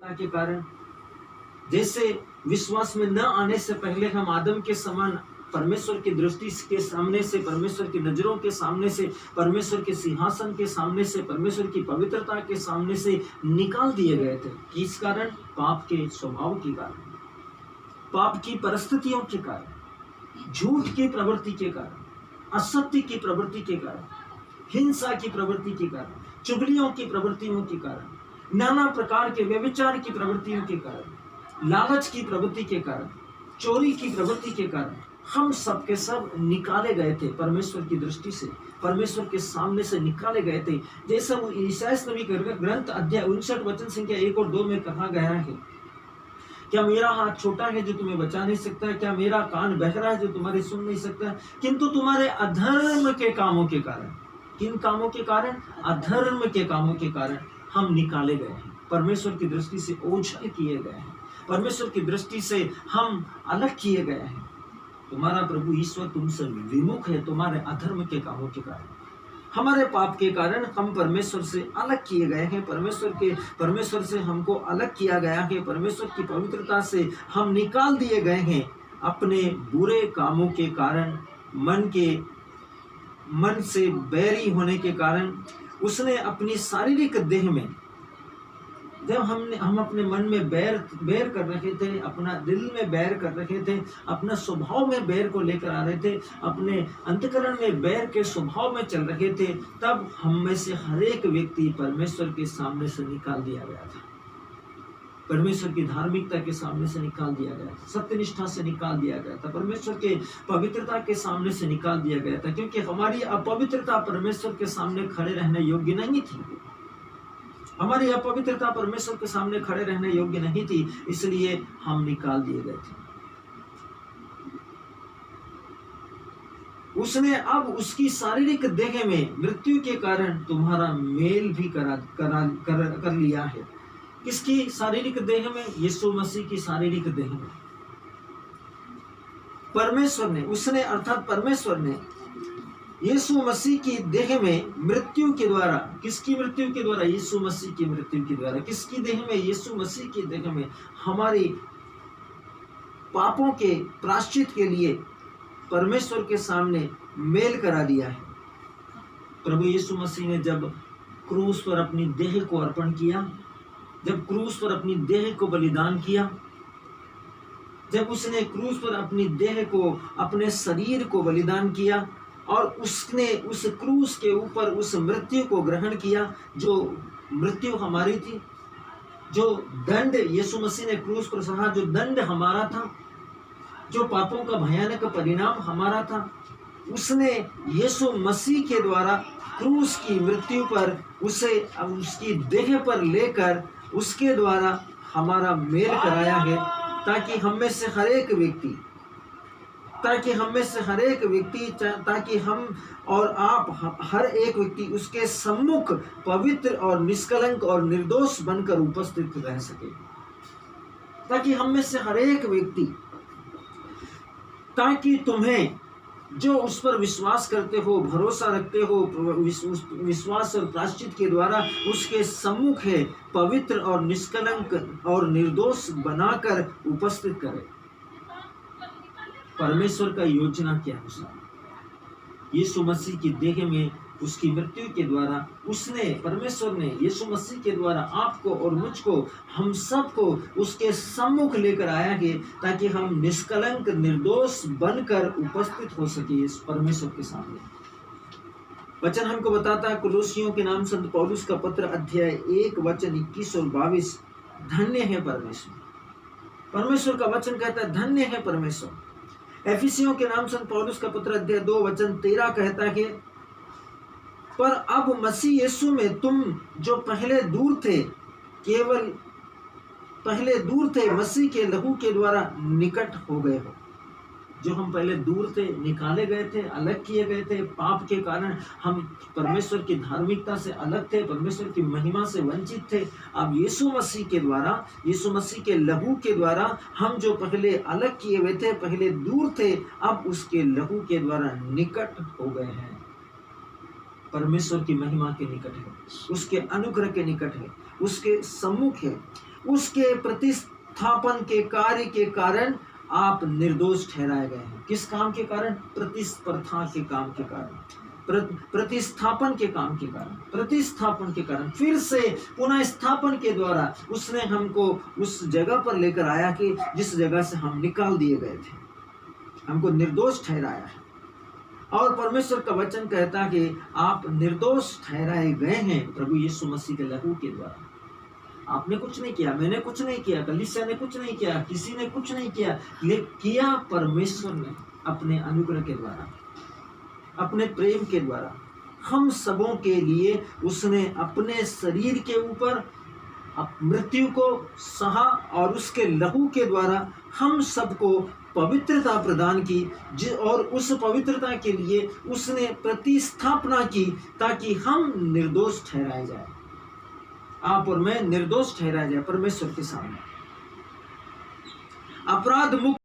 के कारण, जैसे विश्वास में न आने से पहले हम आदम के समान परमेश्वर की दृष्टि के सामने से, परमेश्वर की नजरों के सामने से, परमेश्वर के सिंहासन के सामने से, परमेश्वर की पवित्रता के सामने से निकाल दिए गए थे। किस कारण? पाप के स्वभाव के कारण, पाप की परिस्थितियों के कारण, झूठ की प्रवृत्ति के कारण, असत्य की प्रवृत्ति के कारण, हिंसा की प्रवृत्ति के कारण, चुगलियों की प्रवृत्तियों के कारण, नाना प्रकार के व्यभिचार की प्रवृत्तियों के कारण, लालच की प्रवृत्ति के कारण, चोरी की प्रवृत्ति के कारण हम सब के सब निकाले गए थे परमेश्वर की दृष्टि से, परमेश्वर के सामने से निकाले गए थे। जैसा वो ईसाया नबी का ग्रंथ अध्याय 59 वचन संख्या 1 और 2 में कहा गया है, क्या मेरा हाथ छोटा है जो तुम्हें बचा नहीं सकता है? क्या मेरा कान बहरा है जो तुम्हारी सुन नहीं सकता है? किंतु तुम्हारे अधर्म के कामों के कारण, किन कामों के कारण? अधर्म के कामों के कारण हम निकाले गए हैं, परमेश्वर की दृष्टि से ओझल किए गए हैं, परमेश्वर की दृष्टि से हम अलग किए गए हैं। तुम्हारा प्रभु ईश्वर तुमसे विमुख है तुम्हारे अधर्म के कामों के कारण। हमारे पाप के कारण हम परमेश्वर से अलग किए गए हैं, परमेश्वर से हमको अलग किया गया है, परमेश्वर की पवित्रता से हम निकाल दिए गए हैं। अपने बुरे कामों के कारण, मन से बैरी होने के कारण, उसने अपनी शारीरिक देह में, जब हम अपने मन में बैर कर रहे थे, अपना दिल में बैर कर रहे थे, अपना स्वभाव में बैर को लेकर आ रहे थे, अपने अंतःकरण में बैर के स्वभाव में चल रहे थे, तब हम में से हर एक व्यक्ति परमेश्वर के सामने से निकाल दिया गया था, परमेश्वर की धार्मिकता के सामने से निकाल दिया गया था, सत्यनिष्ठा से निकाल दिया गया था, परमेश्वर के पवित्रता के सामने से निकाल दिया गया था, क्योंकि हमारी अपवित्रता परमेश्वर के सामने खड़े रहने योग्य नहीं थी। हमारी अपवित्रता परमेश्वर के सामने खड़े रहने योग्य नहीं थी, इसलिए हम निकाल दिए गए थे। उसने अब उसकी शारीरिक देह में मृत्यु के कारण तुम्हारा मेल भी कर लिया है। किसकी शारीरिक देह में? यीशु मसीह की शारीरिक देह में परमेश्वर ने यीशु मसीह की देह में मृत्यु के द्वारा, किसकी मृत्यु के द्वारा? यीशु मसीह की मृत्यु के द्वारा। किसकी देह में? यीशु मसीह की देह में हमारी पापों के प्रायश्चित के लिए परमेश्वर के सामने मेल करा दिया है। प्रभु यीशु मसीह ने जब क्रूस पर अपनी देह को अर्पण किया, जब क्रूस पर अपनी देह को बलिदान किया, जब उसने क्रूस पर अपनी देह को, अपने शरीर को बलिदान किया और उसने उस क्रूस के ऊपर उस मृत्यु को ग्रहण किया, जो मृत्यु हमारी थी, जो दंड यीशु मसीह ने क्रूस पर सहा, जो दंड हमारा था, जो पापों का भयानक परिणाम हमारा था, उसने यीशु मसीह के द्वारा क्रूस की मृत्यु पर उसे उसकी देह पर लेकर उसके द्वारा हमारा मेल कराया है, ताकि हम में से हर एक व्यक्ति, ताकि हम और आप हर एक व्यक्ति उसके सम्मुख पवित्र और निष्कलंक और निर्दोष बनकर उपस्थित रह सके, ताकि हम में से हर एक व्यक्ति, ताकि तुम्हें जो उस पर विश्वास करते हो, भरोसा रखते हो, विश्वास और प्रायश्चित के द्वारा उसके सम्मुख है पवित्र और निष्कलंक और निर्दोष बनाकर उपस्थित करे। परमेश्वर का योजना क्या है? यीशु मसीह की देह में उसकी मृत्यु के द्वारा परमेश्वर ने यीशु मसीह के द्वारा आपको और मुझको, हम सबको उसके सम्मुख लेकर आया है, ताकि हम निष्कलंक निर्दोष बनकर उपस्थित हो सके इस परमेश्वर के सामने। वचन हमको बताता है कुलुसियों के नाम संत पौलुस का पत्र अध्याय 1 वचन 21 और 22, धन्य है परमेश्वर। परमेश्वर का वचन कहता है धन्य है परमेश्वर। एफिसियों के नाम संत पौलुस का पत्र अध्याय 2 वचन 13 कहता है, पर अब मसीह यीशु में तुम जो पहले दूर थे, मसीह के लहू के द्वारा निकट हो गए हो। जो हम पहले दूर थे, निकाले गए थे, अलग किए गए थे, पाप के कारण हम परमेश्वर की धार्मिकता से अलग थे, परमेश्वर की महिमा से वंचित थे। अब यीशु मसीह के द्वारा, यीशु मसीह के लहू के द्वारा हम जो पहले अलग किए हुए थे, पहले दूर थे, अब उसके लहू के द्वारा निकट हो गए हैं। परमेश्वर की महिमा के निकट है, उसके अनुग्रह के निकट है, उसके सम्मुख है। उसके प्रतिस्थापन के कार्य के कारण आप निर्दोष ठहराए गए हैं। किस काम के कारण? प्रतिस्पर्धा के काम के कारण, प्रतिस्थापन के काम के कारण, प्रतिस्थापन के कारण, फिर से पुनः स्थापन के द्वारा उसने हमको उस जगह पर लेकर आया कि जिस जगह से हम निकाल दिए गए थे, हमको निर्दोष ठहराया है। और परमेश्वर का वचन कहता है कि आप निर्दोष ठहराए गए हैं प्रभु यीशु मसीह के लहू के द्वारा। आपने कुछ नहीं किया, मैंने कुछ नहीं किया, कलीसिया ने कुछ नहीं किया, किसी ने कुछ नहीं किया, लेकिन किया परमेश्वर ने अपने अनुग्रह के द्वारा, अपने प्रेम के द्वारा। हम सबों के लिए उसने अपने शरीर के ऊपर मृत्यु को सहा और उसके लहू के द्वारा हम सबको पवित्रता प्रदान की, और उस पवित्रता के लिए उसने प्रतिस्थापना की ताकि हम निर्दोष ठहराए जाए, आप और मैं निर्दोष ठहराया जाए परमेश्वर के सामने। अपराध मुक्त